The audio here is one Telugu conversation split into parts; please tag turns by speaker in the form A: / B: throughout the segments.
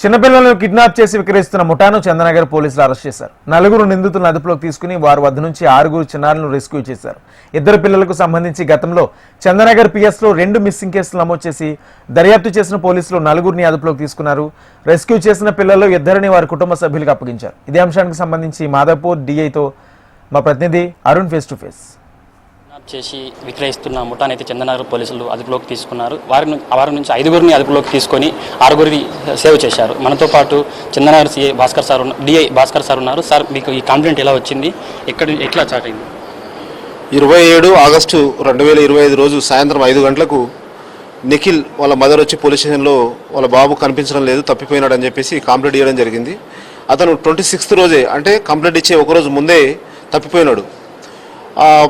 A: చిన్నపిల్లలను కిడ్నాప్ చేసి విక్రయిస్తున్న ముఠాను చందనగర్ పోలీసులు అరెస్ట్ చేశారు. 4 నిందితులను అదుపులోకి తీసుకుని వారి వద్ద నుంచి 6 చిన్నారులను రెస్క్యూ చేశారు. 2 పిల్లలకు సంబంధించి గతంలో చందనగర్ పిఎస్లో 2 మిస్సింగ్ కేసులు నమోదు చేసి దర్యాప్తు చేసిన పోలీసులు 4 అదుపులోకి తీసుకున్నారు. రెస్క్యూ చేసిన పిల్లల్లో 2 వారి కుటుంబ సభ్యులకు అప్పగించారు. ఇదే అంశానికి సంబంధించి మాదాపూర్ డిఐతో మా ప్రతినిధి అరుణ్ ఫేస్ టు ఫేస్.
B: చేసి విక్రయిస్తున్న ముఠానైతే చందనగర్ పోలీసులు అదుపులోకి తీసుకున్నారు. వారి నుంచి 5 అదుపులోకి తీసుకొని 6 సేవ్ చేశారు. మనతో పాటు Chandanagar CI Bhaskar sir DI Bhaskar sir ఉన్నారు. సార్, మీకు ఈ కంప్లైంట్ ఎలా వచ్చింది, ఎట్లా స్టార్ట్ అయింది?
C: 27 ఆగస్టు 2025 రోజు సాయంత్రం 5 గంటలకు నిఖిల్ వాళ్ళ మదర్ వచ్చి పోలీస్ స్టేషన్లో వాళ్ళ బాబు కనిపించడం లేదు, తప్పిపోయినాడు అని చెప్పేసి కంప్లైంట్ ఇవ్వడం జరిగింది. అతను 26th రోజే, అంటే కంప్లైంట్ ఇచ్చే ఒకరోజు ముందే తప్పిపోయినాడు.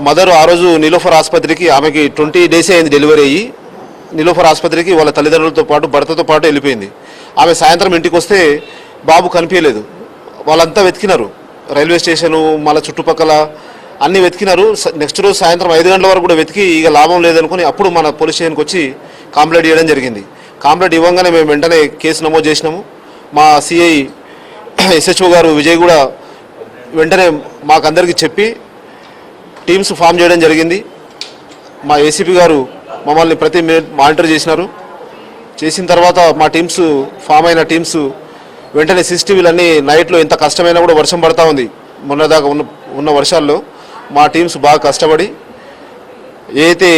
C: మదర్ ఆ రోజు నిలోఫర్ ఆసుపత్రికి, ఆమెకి 20 days అయింది డెలివరీ అయ్యి, నిలోఫర్ ఆసుపత్రికి వాళ్ళ తల్లిదండ్రులతో పాటు భర్తతో పాటు వెళ్ళిపోయింది. ఆమె సాయంత్రం ఇంటికి వస్తే బాబు కనిపించలేదు. వాళ్ళంతా వెతికినారు, రైల్వే స్టేషను మళ్ళీ చుట్టుపక్కల అన్నీ వెతికినారు. నెక్స్ట్ రోజు సాయంత్రం 5 గంటల వరకు కూడా వెతికి ఇక లాభం లేదనుకుని అప్పుడు మన పోలీస్ స్టేషన్కి వచ్చి కంప్లైంట్ ఇవ్వడం జరిగింది. కంప్లైంట్ ఇవ్వగానే మేము వెంటనే కేసు నమోదు చేసినాము. మా సిఐ ఎస్హెచ్ఓ గారు విజయ్ కూడా వెంటనే మాకందరికీ చెప్పి టీమ్స్ ఫామ్ చేయడం జరిగింది. మా ఏసీపీ గారు మమ్మల్ని ప్రతి మినిట్ మానిటర్ చేసినారు. చేసిన తర్వాత మా టీమ్స్ ఫామ్ అయిన టీమ్స్ వెంటనే CCTVలన్నీ నైట్లో ఎంత కష్టమైనా కూడా వర్షం పడతా ఉంది, మొన్నదాకా ఉన్న వర్షాల్లో మా టీమ్స్ బాగా కష్టపడి ఏదైతే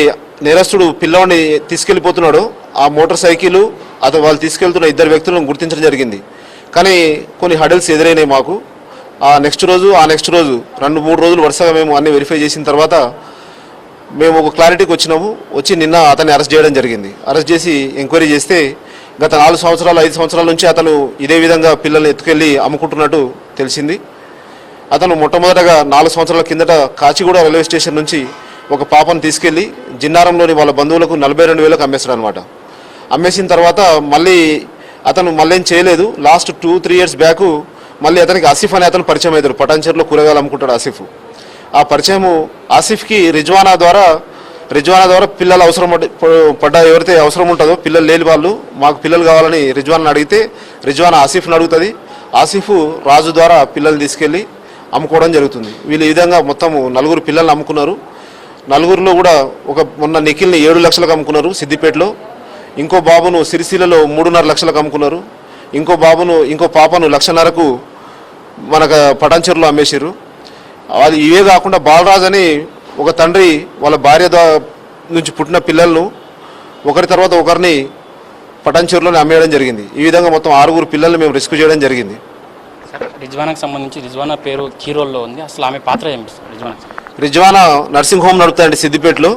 C: నేరస్తుడు పిల్లవాడిని తీసుకెళ్ళిపోతున్నాడో ఆ మోటార్ సైకిల్ వాళ్ళు తీసుకెళ్తున్న 2 వ్యక్తులను గుర్తించడం జరిగింది. కానీ కొన్ని హడల్స్ ఎదురైనాయి మాకు. ఆ నెక్స్ట్ రోజు 2-3 రోజులు వరుసగా మేము అన్ని వెరిఫై చేసిన తర్వాత మేము ఒక క్లారిటీకి వచ్చినాము. వచ్చి నిన్న అతన్ని అరెస్ట్ చేయడం జరిగింది. అరెస్ట్ చేసి ఎంక్వైరీ చేస్తే గత 4 సంవత్సరాలు 5 సంవత్సరాల నుంచి అతను ఇదే విధంగా పిల్లల్ని ఎత్తుకెళ్ళి అమ్ముకుంటున్నట్టు తెలిసింది. అతను మొట్టమొదటగా 4 సంవత్సరాల కిందట కాచిగూడ రైల్వే స్టేషన్ నుంచి ఒక పాపను తీసుకెళ్ళి జిన్నారంలోని వాళ్ళ బంధువులకు 42,000కు అమ్మేశాడు అనమాట. అమ్మేసిన తర్వాత మళ్ళీ అతను ఏం చేయలేదు. లాస్ట్ 2-3 years బ్యాక్ మళ్ళీ అతనికి ఆసిఫ్ అనే అతను పరిచయం అవుతాడు. పటాన్చెరులో కూరగాయలు అమ్ముకుంటాడు ఆసిఫ్. ఆ పరిచయము ఆసిఫ్కి రిజ్వానా ద్వారా పిల్లలు అవసరం పడ్డ ఎవరైతే అవసరం ఉంటుందో పిల్లలు లేని వాళ్ళు, మాకు పిల్లలు కావాలని రిజ్వానాని అడిగితే రిజ్వానా ఆసిఫ్ని అడుగుతుంది. ఆసిఫ్ రాజు ద్వారా పిల్లల్ని తీసుకెళ్ళి అమ్ముకోవడం జరుగుతుంది. వీళ్ళు ఈ విధంగా మొత్తం 4 పిల్లల్ని అమ్ముకున్నారు. 4లో కూడా మొన్న నిఖిల్ని 7 లక్షలకు అమ్ముకున్నారు సిద్దిపేటలో. ఇంకో బాబును సిరిసిల్లలో 3.5 లక్షలకు అమ్ముకున్నారు. ఇంకో పాపను 1,50,000కు మనకు పటాన్చెరులో అమ్మేసారు. అది ఇవే కాకుండా బాలరాజ్ అని ఒక తండ్రి వాళ్ళ భార్య నుంచి పుట్టిన పిల్లలను ఒకరి తర్వాత ఒకరిని పటాన్చెరులోనే అమ్మేయడం జరిగింది. ఈ విధంగా మొత్తం 6 పిల్లల్ని మేము రెస్క్యూ చేయడం జరిగింది.
B: రిజ్వానాకి సంబంధించి రిజ్వానా పేరు కీరోల్లో ఉంది, అసలు ఆమె పాత్ర ఏమిటి?
C: రిజ్వానా నర్సింగ్ హోమ్ నడుపుతాయండి సిద్దిపేటలో.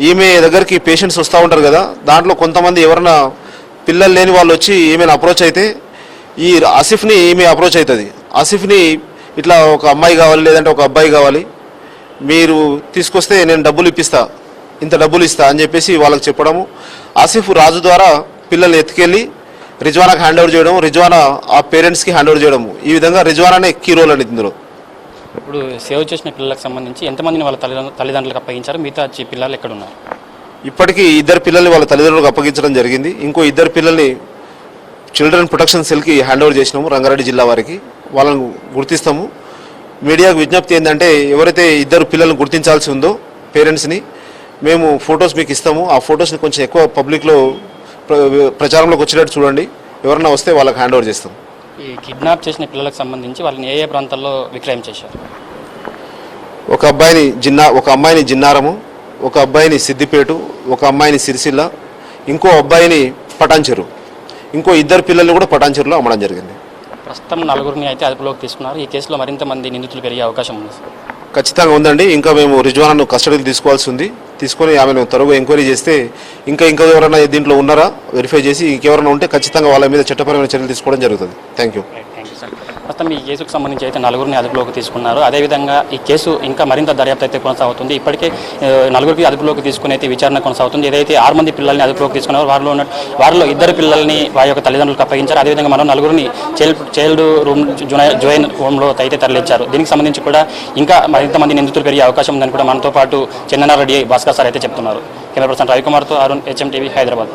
C: ఈమె దగ్గరికి పేషెంట్స్ వస్తూ ఉంటారు కదా, దాంట్లో కొంతమంది ఎవరైనా పిల్లలు లేని వాళ్ళు వచ్చి ఈమెను అప్రోచ్ అయితే ఈ ఆసిఫ్ని ఈమె అప్రోచ్ అవుతుంది. ఆసిఫ్ని ఇట్లా ఒక అమ్మాయి కావాలి, లేదంటే ఒక అబ్బాయి కావాలి, మీరు తీసుకొస్తే నేను ఇంత డబ్బులు ఇస్తా అని చెప్పేసి వాళ్ళకి చెప్పడము. ఆసిఫ్ రాజు ద్వారా పిల్లల్ని ఎత్తుకెళ్ళి రిజ్వానాకి హ్యాండ్ ఓవర్ చేయడం, రిజ్వానా ఆ పేరెంట్స్కి హ్యాండ్ ఓవర్ చేయడము. ఈ విధంగా రిజ్వానానే కీ రోల్ అండి ఇందులో.
B: ఇప్పుడు సేవ్ చేసిన పిల్లలకు సంబంధించి ఎంతమందిని వాళ్ళ తల్లిదండ్రులకు అప్పగించారు? మిగతా పిల్లలు ఎక్కడ ఉన్నారు?
C: ఇప్పటికీ 2 పిల్లల్ని వాళ్ళ తల్లిదండ్రులకు అప్పగించడం జరిగింది. ఇంకో 2 పిల్లల్ని చిల్డ్రన్ ప్రొటెక్షన్ సెల్కి హ్యాండ్ ఓవర్ చేసినాము, రంగారెడ్డి జిల్లా వారికి. వాళ్ళను గుర్తిస్తాము. మీడియాకు విజ్ఞప్తి ఏంటంటే ఎవరైతే 2 పిల్లలను గుర్తించాల్సి ఉందో పేరెంట్స్ని మేము ఫొటోస్ మీకు ఇస్తాము. ఆ ఫొటోస్ని కొంచెం ఎక్కువ పబ్లిక్లో ప్రచారంలోకి వచ్చేటట్టు చూడండి. ఎవరన్నా వస్తే వాళ్ళకి హ్యాండ్ ఓవర్ చేస్తాం.
B: ఈ కిడ్నాప్ చేసిన పిల్లలకు సంబంధించి వాళ్ళని ఏ ప్రాంతాల్లో విక్రయం చేశారు?
C: ఒక అమ్మాయిని జిన్నారము, ఒక అబ్బాయిని సిద్దిపేట, ఒక అమ్మాయిని సిరిసిల్ల, ఇంకో అబ్బాయిని పటాన్చెరు, ఇంకో 2 పిల్లల్ని కూడా పటాన్చెరులో అమ్మడం జరిగింది.
B: ప్రస్తుతం 4 అయితే అదుపులోకి తీసుకున్నారు. ఈ కేసులో మరింత మంది నిందితులు పెరిగే అవకాశం ఉంది?
C: ఖచ్చితంగా ఉందండి. ఇంకా మేము రిజ్వానాను కస్టడీకి తీసుకోవాల్సి ఉంది. తీసుకొని ఆమెను త్వరగా ఎంక్వైరీ చేస్తే ఇంకా ఎవరైనా దీంట్లో ఉన్నారా వెరిఫై చేసి ఇంకెవరైనా ఉంటే ఖచ్చితంగా వాళ్ళ మీద చట్టపరమైన చర్యలు తీసుకోవడం జరుగుతుంది. Thank you
B: sir. ప్రస్తుతం ఈ కేసుకు సంబంధించి అయితే 4 అదుపులోకి తీసుకున్నారు. అదేవిధంగా ఈ కేసు ఇంకా మరింత దర్యాప్తు అయితే కొనసాగుతుంది. ఇప్పటికే 4 అదుపులోకి తీసుకుని అయితే విచారణ కొనసాగుతుంది. ఏదైతే 6 మంది పిల్లల్ని అదుపులోకి తీసుకున్నారో వారిలో 2 పిల్లల్ని వారి యొక్క తల్లిదండ్రులకు అప్పగించారు. అదేవిధంగా మనం 4 చైల్డ్ రూమ్ జోయిన్ హోమ్లో అయితే తరలించారు. దీనికి సంబంధించి కూడా ఇంకా మరింత మంది నిందితులు పెరిగే అవకాశం ఉందని కూడా మనతో పాటు చందనగర్ డిఐ భాస్కర్ సార్ అయితే చెప్తున్నారు. కెమెరా పర్సన్ రవికుమార్తో అరుణ్, HM TV, హైదరాబాద్.